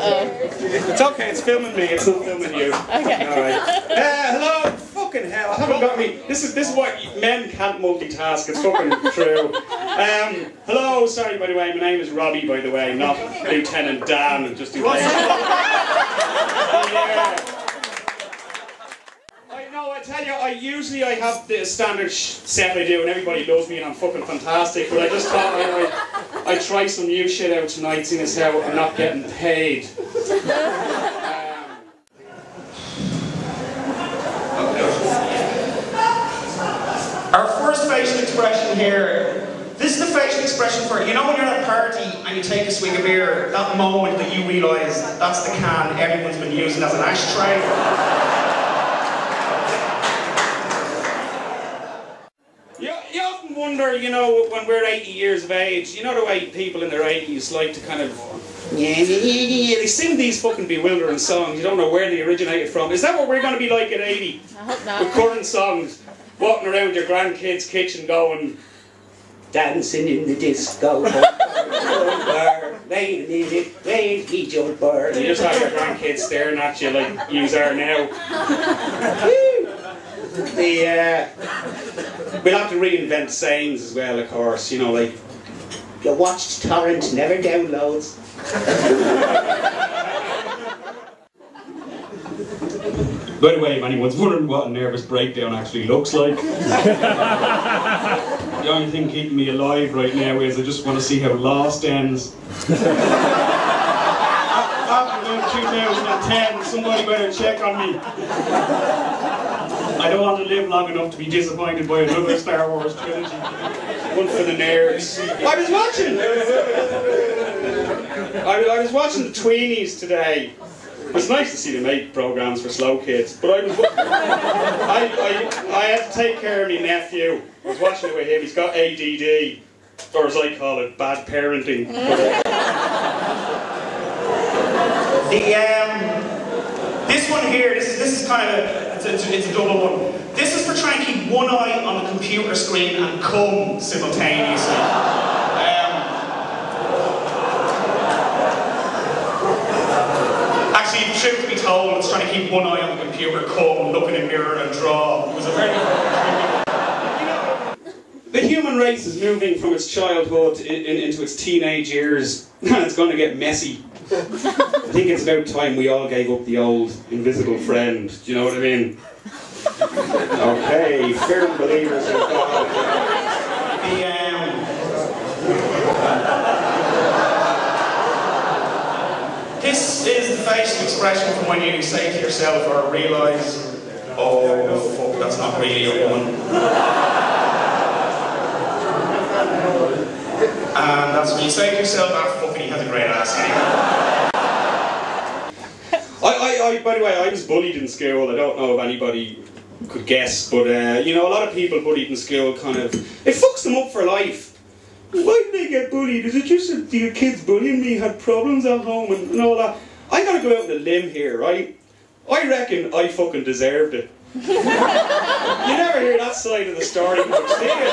It's okay, it's filming me, it's not filming you. Okay. Alright. Hello! Fucking hell, I haven't got me. This is what men can't multitask, it's fucking true. Hello, sorry by the way, my name is Robbie by the way, not Lieutenant Dan, just in case. I tell you, I have the standard set I do and everybody loves me and I'm fucking fantastic, but I just thought I'd try some new shit out tonight, seeing as how I'm not getting paid. Our first facial expression here, this is the facial expression for, you know when you're at a party and you take a swig of beer, that moment that you realise that's the can everyone's been using as an ashtray. You often wonder, you know, when we're 80 years of age, you know the way people in their 80s like to kind of... They sing these fucking bewildering songs, you don't know where they originated from. Is that what we're going to be like at 80? I hope not. With current songs, walking around your grandkids' kitchen going... Dancing in the disco bar, wait a minute, wait me jumper. You just have your grandkids staring at you like yous are now. We'll have to reinvent sayings as well, of course, you know, like, you watched torrent, never downloads. By the way, if anyone's wondering what a nervous breakdown actually looks like, the only thing keeping me alive right now is I just want to see how Lost ends. After 2010, somebody better check on me. I don't want to live long enough to be disappointed by another Star Wars trilogy. One for the nerds. I was watching the Tweenies today. It's nice to see them make programs for slow kids, but I had to take care of my nephew. I was watching it with him. He's got ADD, or as I call it, bad parenting. This one here, this is kind of it's a double one. This is for trying to keep one eye on the computer screen and come simultaneously. Actually, truth to be told, it's trying to keep one eye on the computer, come, look in a mirror and draw. It was a very... The human race is moving from its childhood into its teenage years, and it's going to get messy. I think it's about time we all gave up the old invisible friend. Do you know what I mean? Okay, firm believers in God. This is the facial expression from when you say to yourself or realise, oh fuck, that's not really a woman. And that's when you say to yourself, ah fuck, he has a great ass. By the way, I was bullied in school. I don't know if anybody could guess, but you know, a lot of people bullied in school kind of, it fucks them up for life. Why did they get bullied? Is it just that the kids bullying me had problems at home and all that? I gotta go out on a limb here, right? I reckon I fucking deserved it. You never hear that side of the story much, do you?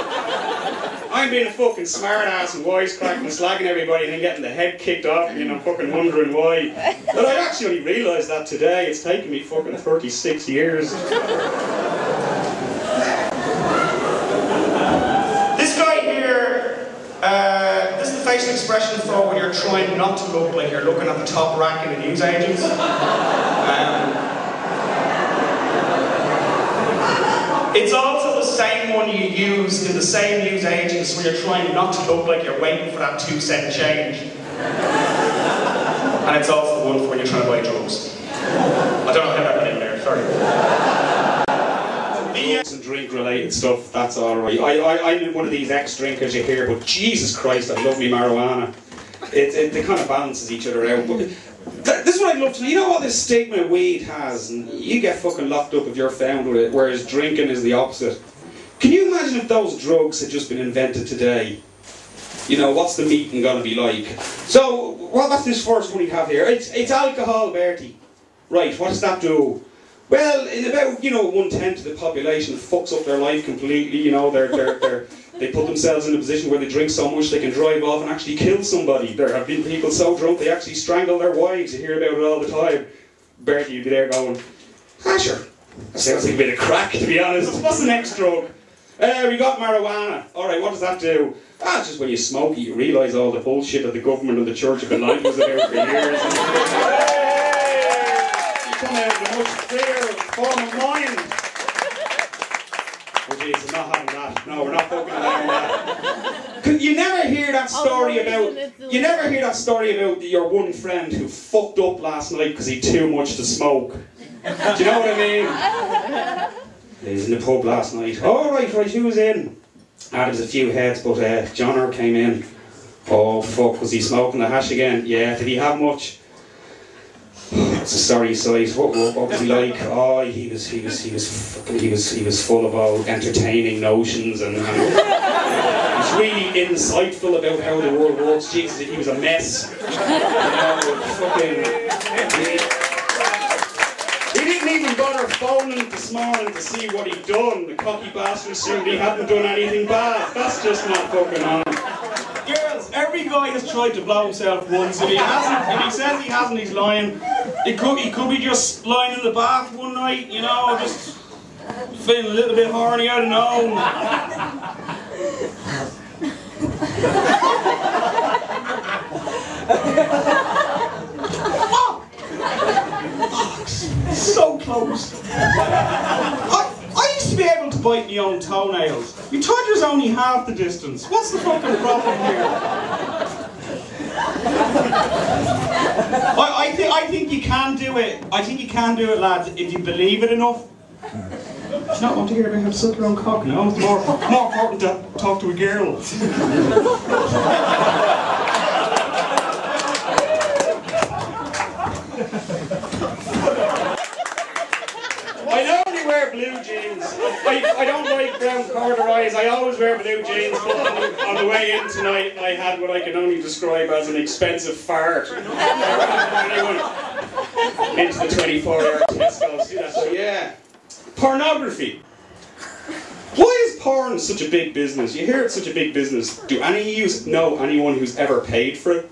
I'm being a fucking smart ass and wisecracking and slagging everybody and then getting the head kicked off me and I'm fucking wondering why. But I actually only realised that today. It's taken me fucking 36 years. This guy here, this is the facial expression for when you're trying not to look like you're looking at the top rack in the newsagents. It's also the same one you use in the same newsagents when you're trying not to look like you're waiting for that 2-cent change. And it's also the one for when you're trying to buy drugs. I don't know how that got in there, sorry. Some drink-related stuff, that's alright. I'm one of these ex-drinkers you hear, but Jesus Christ, I love me marijuana. It kind of balances each other out. But this is what I'd love to know. You know what this stigma weed has, and you get fucking locked up if you're found with it, whereas drinking is the opposite. Can you imagine if those drugs had just been invented today? You know, what's the meeting gonna be like? So, what's this first one we have here? It's alcohol, Bertie. Right, what does that do? Well, in about, you know, 1/10 of the population fucks up their life completely, you know, they're They put themselves in a position where they drink so much they can drive off and actually kill somebody. There have been people so drunk they actually strangle their wives. You hear about it all the time. Bertie, you'd be there going, ah, sure. That sounds like a bit of crack, to be honest. What's the next drug? We got marijuana. Alright, what does that do? Ah, it's just when you smoke it, you realise all the bullshit that the government and the Church have been lying to us about for years. You come out with a much freer form of mind. Oh jeez, I'm not having that. No, we're not fucking allowing that. You never hear that story about... You never hear that story about your one friend who fucked up last night because he had too much to smoke. Do you know what I mean? He was in the pub last night. Oh, right, who was in? Ah, there was a few heads, but Johnner came in. Oh, fuck, was he smoking the hash again? Yeah, did he have much? It's a sorry sight. What was he like? Oh, he was full of all entertaining notions and he was really insightful about how the world works. Jesus, he was a mess. You know, fucking... He didn't even bother phoning this morning to see what he'd done. The cocky bastard assumed he hadn't done anything bad. That's just not fucking on. Girls, every guy has tried to blow himself once. If he says he hasn't, he's lying. He could be just lying in the bath one night, you know, just feeling a little bit horny, I don't know. So close. I used to be able to bite my own toenails. Your toucher's only half the distance. What's the fucking problem here? I think you can do it. I think you can do it, lads, if you believe it enough. Do you not want to hear about how to suck your own cock? No, it's more important to talk to a girl. I only wear blue jeans. I don't like brown corduroys. I always wear blue jeans. But on the way in tonight, I had what I can only describe as an expensive fart. Anyone into the 24-hour Tesco's do that. So yeah, pornography. Why is porn such a big business? You hear it's such a big business. Do any of you know anyone who's ever paid for it?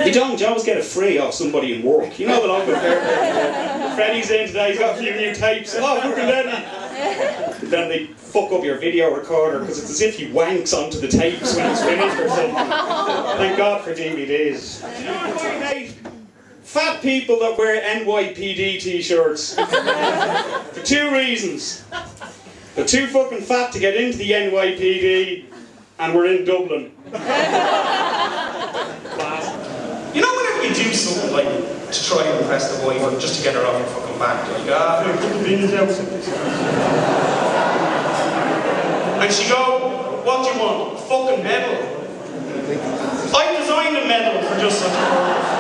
You don't always get it free off somebody in work. You know the local therapist. Freddie's in today, he's got a few new tapes. Oh, fucking Lenny. Then they fuck up your video recorder because it's as if he wanks onto the tapes when it's finished or something. Thank God for DVDs. Fat people that wear NYPD t-shirts. For two reasons. They're too fucking fat to get into the NYPD and we're in Dublin. You know whenever you do something like to try and impress the wife or just to get her off your fucking back, you're like, ah, put the beans out. And she go, what do you want? A fucking medal. I designed a medal for just such a purpose.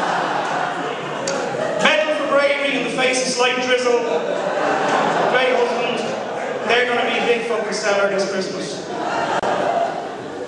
Medal for bravery in the face of slight drizzle. Great husband. They're going to be a big fucking seller this Christmas.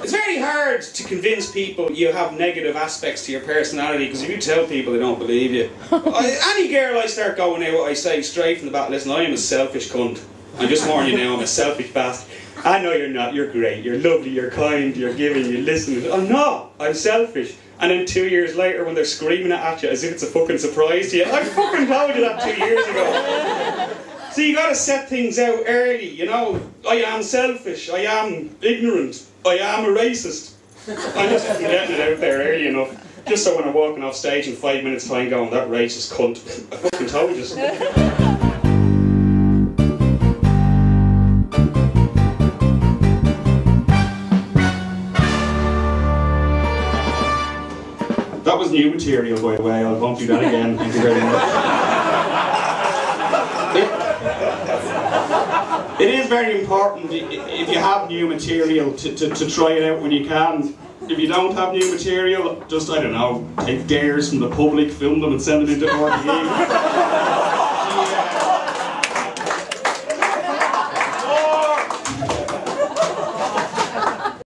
It's very hard to convince people you have negative aspects to your personality because if you tell people they don't believe you. Any girl I start going out, I say straight from the bat, listen, I am a selfish cunt. I'm just warning you now, I'm a selfish bastard. I know you're not, you're great, you're lovely, you're kind, you're giving, you listen. Oh no, I'm selfish. And then 2 years later when they're screaming at you as if it's a fucking surprise to you, I fucking told you that 2 years ago. So you gotta set things out early, you know. I am selfish, I am ignorant, I am a racist. I'm just getting it out there early enough, just so when I'm walking off stage in 5 minutes time going, that racist cunt, I fucking told you. That was new material, by the way, I won't do that again, thank you very much. It is very important, if you have new material, to try it out when you can. If you don't have new material, just, I don't know, take dares from the public, film them and send them into RTE.